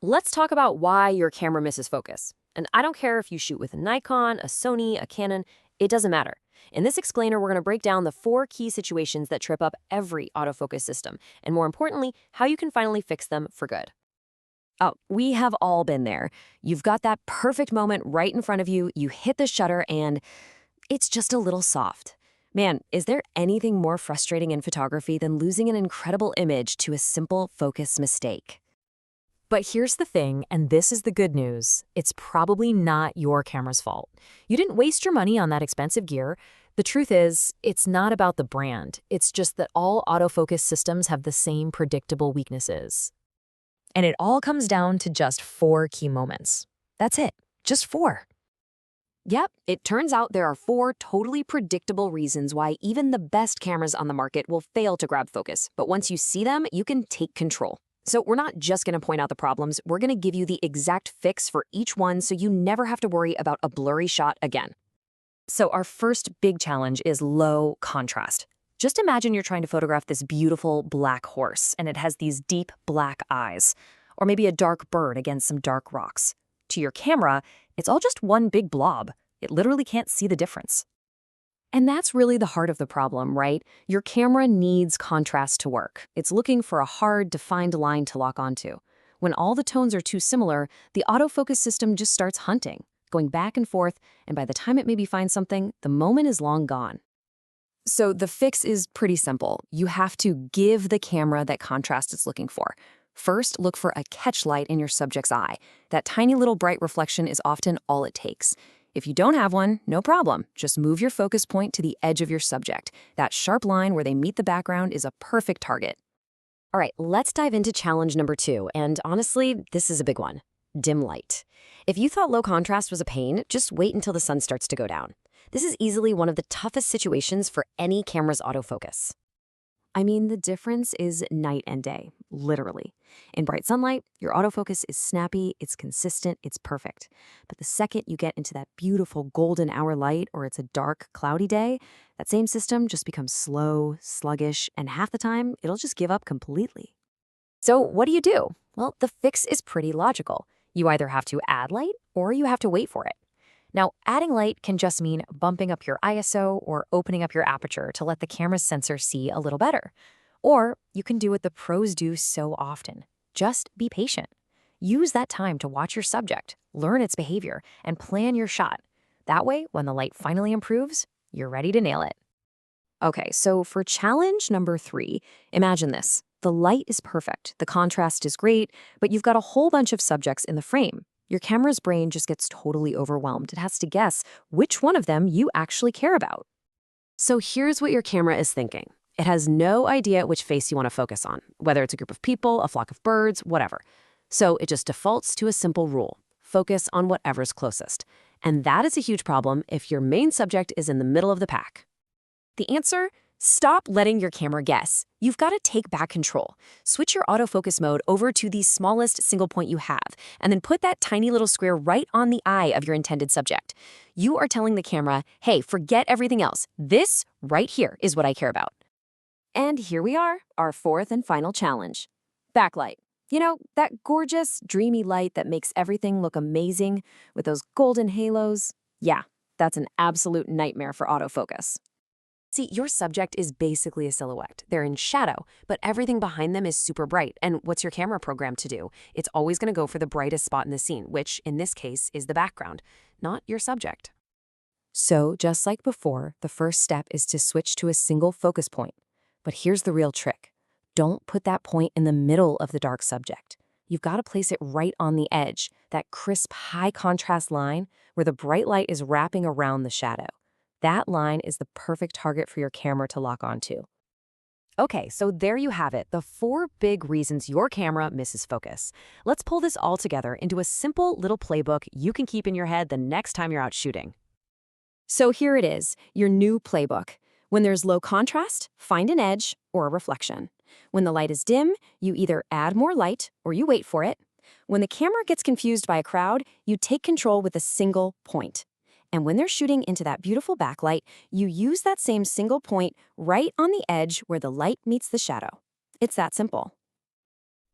Let's talk about why your camera misses focus. And I don't care if you shoot with a Nikon, a Sony, a Canon, it doesn't matter. In this explainer, we're going to break down the 4 key situations that trip up every autofocus system, and more importantly, how you can finally fix them for good. Oh, we have all been there. You've got that perfect moment right in front of you, you hit the shutter, and it's just a little soft. Man, is there anything more frustrating in photography than losing an incredible image to a simple focus mistake? But here's the thing, and this is the good news. It's probably not your camera's fault. You didn't waste your money on that expensive gear. The truth is, it's not about the brand. It's just that all autofocus systems have the same predictable weaknesses. And it all comes down to just 4 key moments. That's it, just 4. Yep, it turns out there are 4 totally predictable reasons why even the best cameras on the market will fail to grab focus. But once you see them, you can take control. So we're not just going to point out the problems, we're going to give you the exact fix for each one so you never have to worry about a blurry shot again. So our first big challenge is low contrast. Just imagine you're trying to photograph this beautiful black horse and it has these deep black eyes, or maybe a dark bird against some dark rocks. To your camera, it's all just one big blob. It literally can't see the difference. And that's really the heart of the problem, right? Your camera needs contrast to work. It's looking for a hard, defined line to lock onto. When all the tones are too similar, the autofocus system just starts hunting, going back and forth, and by the time it maybe finds something, the moment is long gone. So the fix is pretty simple. You have to give the camera that contrast it's looking for. First, look for a catch light in your subject's eye. That tiny little bright reflection is often all it takes. If you don't have one, no problem. Just move your focus point to the edge of your subject. That sharp line where they meet the background is a perfect target. All right, let's dive into challenge number 2, and honestly, this is a big one. Dim light. If you thought low contrast was a pain, just wait until the sun starts to go down. This is easily one of the toughest situations for any camera's autofocus. I mean, the difference is night and day, literally. In bright sunlight, your autofocus is snappy, it's consistent, it's perfect. But the second you get into that beautiful golden hour light or it's a dark, cloudy day, that same system just becomes slow, sluggish, and half the time, it'll just give up completely. So what do? Well, the fix is pretty logical. You either have to add light or you have to wait for it. Now, adding light can just mean bumping up your ISO or opening up your aperture to let the camera's sensor see a little better. Or you can do what the pros do so often. Just be patient. Use that time to watch your subject, learn its behavior, and plan your shot. That way, when the light finally improves, you're ready to nail it. Okay, so for challenge number 3, imagine this. The light is perfect, the contrast is great, but you've got a whole bunch of subjects in the frame. Your camera's brain just gets totally overwhelmed. It has to guess which one of them you actually care about. So here's what your camera is thinking. It has no idea which face you want to focus on, whether it's a group of people, a flock of birds, whatever. So it just defaults to a simple rule. Focus on whatever's closest. And that is a huge problem if your main subject is in the middle of the pack. The answer? Stop letting your camera guess. You've got to take back control. Switch your autofocus mode over to the smallest single point you have, and then put that tiny little square right on the eye of your intended subject. You are telling the camera, hey, forget everything else. This right here is what I care about. And here we are, our 4th and final challenge. Backlight. You know, that gorgeous, dreamy light that makes everything look amazing with those golden halos? Yeah, that's an absolute nightmare for autofocus. See, your subject is basically a silhouette. They're in shadow, but everything behind them is super bright. And what's your camera programmed to do? It's always going to go for the brightest spot in the scene, which, in this case, is the background, not your subject. So, just like before, the first step is to switch to a single focus point. But here's the real trick. Don't put that point in the middle of the dark subject. You've got to place it right on the edge, that crisp, high-contrast line where the bright light is wrapping around the shadow. That line is the perfect target for your camera to lock onto. Okay, so there you have it, the 4 big reasons your camera misses focus. Let's pull this all together into a simple little playbook you can keep in your head the next time you're out shooting. So here it is, your new playbook. When there's low contrast, find an edge or a reflection. When the light is dim, you either add more light or you wait for it. When the camera gets confused by a crowd, you take control with a single point. And when they're shooting into that beautiful backlight, you use that same single point right on the edge where the light meets the shadow. It's that simple.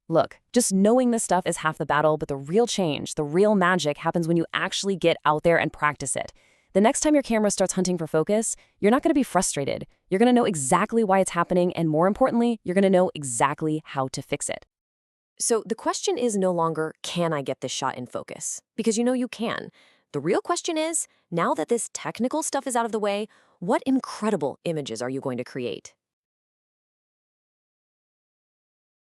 Look, just knowing this stuff is half the battle, but the real change, the real magic happens when you actually get out there and practice it. The next time your camera starts hunting for focus, you're not going to be frustrated. You're going to know exactly why it's happening, and more importantly, you're going to know exactly how to fix it. So the question is no longer, can I get this shot in focus? Because you know you can. The real question is, now that this technical stuff is out of the way, what incredible images are you going to create?